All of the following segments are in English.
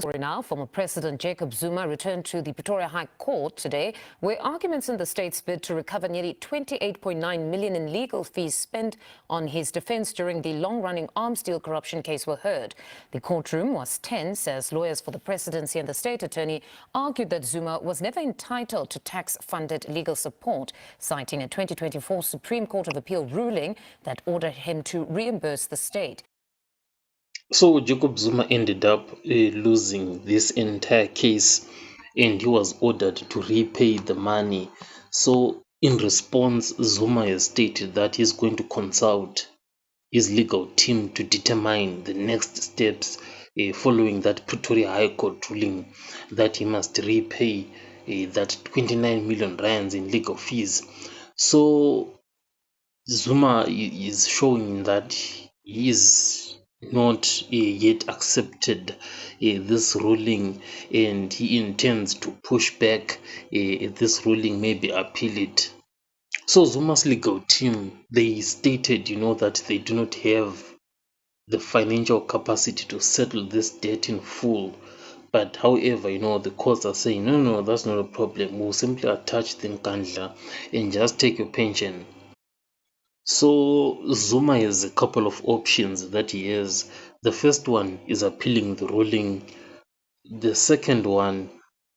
Story now, former President Jacob Zuma returned to the Pretoria High Court today, where arguments in the state's bid to recover nearly 28.9 million in legal fees spent on his defense during the long-running arms deal corruption case were heard. The courtroom was tense as lawyers for the presidency and the state attorney argued that Zuma was never entitled to tax-funded legal support, citing a 2024 Supreme Court of Appeal ruling that ordered him to reimburse the state. So Jacob Zuma ended up losing this entire case, and he was ordered to repay the money. So in response, Zuma has stated that he's going to consult his legal team to determine the next steps following that Pretoria High Court ruling that he must repay that 29 million rands in legal fees. So Zuma is showing that he is not yet accepted this ruling, and he intends to push back this ruling, maybe appeal it. So Zuma's legal team, they stated, that they do not have the financial capacity to settle this debt in full. But however, the courts are saying, no, that's not a problem. We'll simply attach the nkandla and just take your pension. So Zuma has a couple of options that he has. The first one is appealing the ruling. The second one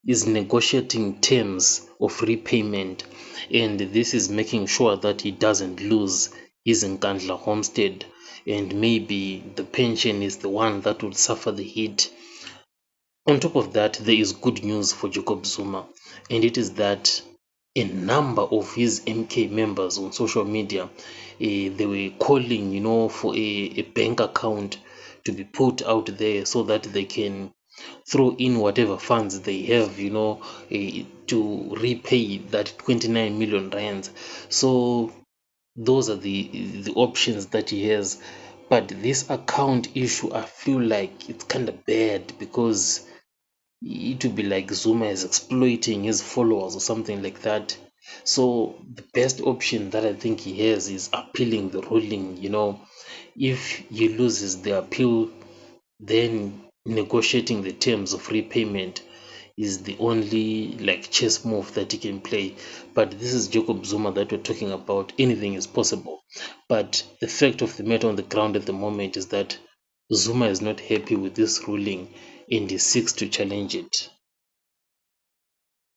is negotiating terms of repayment, and this is making sure that he doesn't lose his Nkandla homestead, and maybe the pension is the one that would suffer the hit. On top of that, there is good news for Jacob Zuma, and it is that a number of his MK members on social media, they were calling, for a bank account to be put out there so that they can throw in whatever funds they have, to repay that 29 million rands. So those are the options that he has. But this account issue, I feel like it's kind of bad, because it would be like Zuma is exploiting his followers or something like that. So the best option that I think he has is appealing the ruling. If he loses the appeal, then negotiating the terms of repayment is the only chess move that he can play. But this is Jacob Zuma that we're talking about. Anything is possible. But the fact of the matter on the ground at the moment is that Zuma is not happy with this ruling, and he seeks to challenge it.